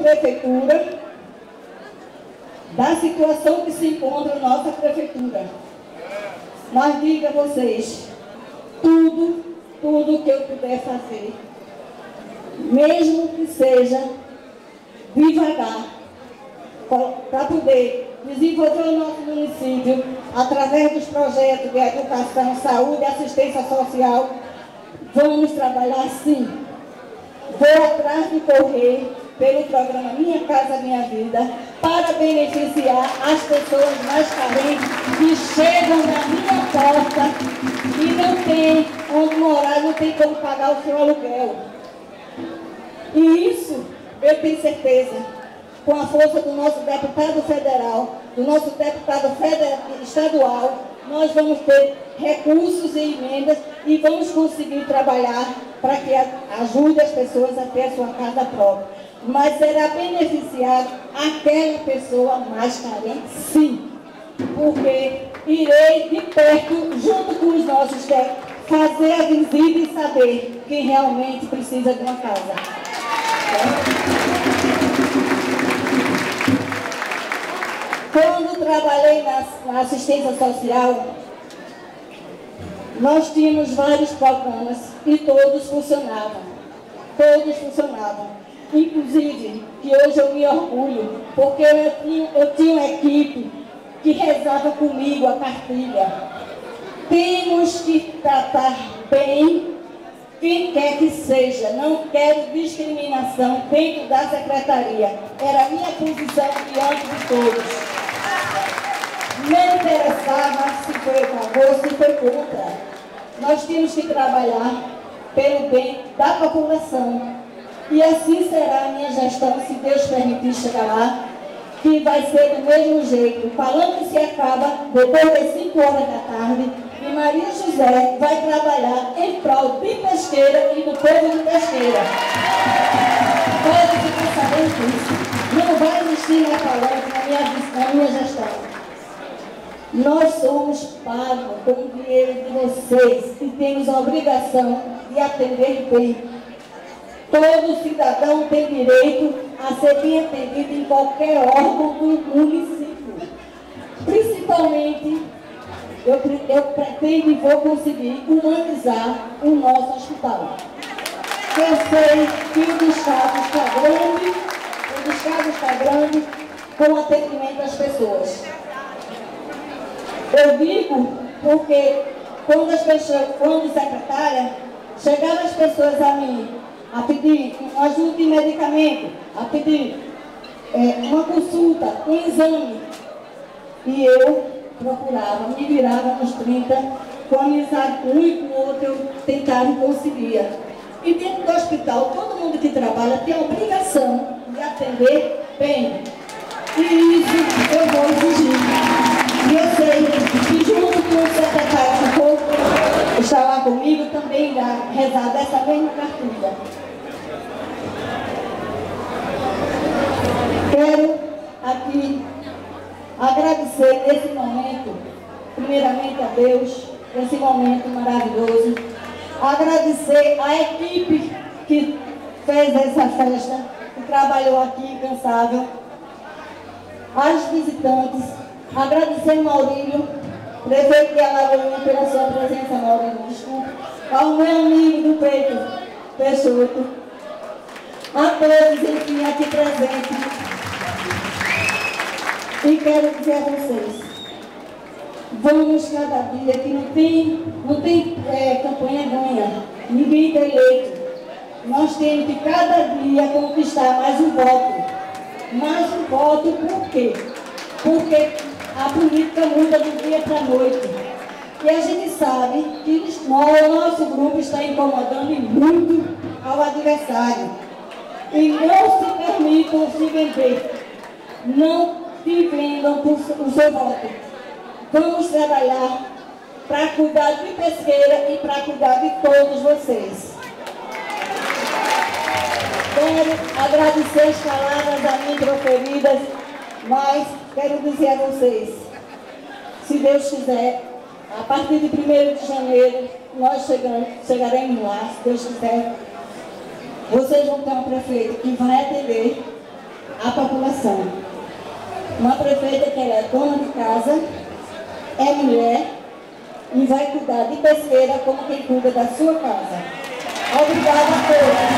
prefeitura, da situação que se encontra a nossa prefeitura. Mas digo a vocês, tudo que eu puder fazer, mesmo que seja devagar, para poder desenvolver o nosso município através dos projetos de educação, saúde e assistência social, vamos trabalhar sim. Vou atrás de correr pelo programa Minha Casa Minha Vida para beneficiar as pessoas mais carentes que chegam na minha porta e não tem onde morar, não tem como pagar o seu aluguel. E isso, eu tenho certeza, com a força do nosso deputado federal, do nosso deputado estadual, nós vamos ter recursos e emendas e vamos conseguir trabalhar para que ajude as pessoas a ter a sua casa própria. Mas será beneficiado aquela pessoa mais carente, sim, porque irei de perto, junto com os nossos técnicos, fazer a visita e saber quem realmente precisa de uma casa. Quando trabalhei na assistência social, nós tínhamos vários programas e todos funcionavam. Todos funcionavam. Inclusive, que hoje eu me orgulho, porque eu tinha uma equipe que rezava comigo a cartilha. Temos que tratar bem quem quer que seja. Não quero discriminação dentro da secretaria. Era a minha posição diante de todos. Não interessava se foi a favor, se foi contra. Nós temos que trabalhar pelo bem da população. E assim será a minha gestão, se Deus permitir chegar lá, que vai ser do mesmo jeito. O palanque se acaba depois das 5 horas da tarde e Maria José vai trabalhar em prol de Pesqueira e do povo de Pesqueira. Pode ficar sabendo disso. Não vai existir mais palanque na minha gestão. Nós somos pagos com o dinheiro de vocês e temos a obrigação de atender bem. Todo cidadão tem direito a ser bem atendido em qualquer órgão do município. Principalmente, eu pretendo e vou conseguir humanizar o nosso hospital. Eu sei que o descaso está grande com o atendimento das pessoas. Eu digo porque quando secretária, chegavam as pessoas a mim a pedir ajuda de medicamento, a pedir uma consulta, um exame. E eu procurava, me virava nos 30, com amizade com um e com o outro, eu tentava e conseguia. E dentro do hospital, todo mundo que trabalha tem a obrigação de atender bem. E isso eu vou exigir. E eu sei que junto com o secretário que for estar lá comigo, também irá rezar dessa mesma cartilha. Quero aqui agradecer nesse momento, primeiramente a Deus, esse momento maravilhoso. Agradecer a equipe que fez essa festa, que trabalhou aqui incansável. As visitantes. Agradecer ao Maurílio, prefeito de Alagoinha, pela sua presença, Maurílio, desculpa. Ao meu amigo do peito, Peixoto. A todos, enfim, aqui presentes. E quero dizer a vocês, vamos cada dia, que não tem campanha ganha, ninguém está eleito. Nós temos que cada dia conquistar mais um voto. Mais um voto, por quê? Porque a política muda do dia para a noite. E a gente sabe que o nosso grupo está incomodando muito ao adversário. E não se permitam se vender. Não se vendam por o seu voto. Vamos trabalhar para cuidar de Pesqueira e para cuidar de todos vocês. Quero agradecer as palavras a mim proferidas, mas quero dizer a vocês, se Deus quiser, a partir de 1º de janeiro, nós chegaremos lá, se Deus quiser. Vocês vão ter um prefeito que vai atender a população. Uma prefeita que ela é dona de casa, é mulher e vai cuidar de pesqueira como quem cuida da sua casa. Obrigada a todos.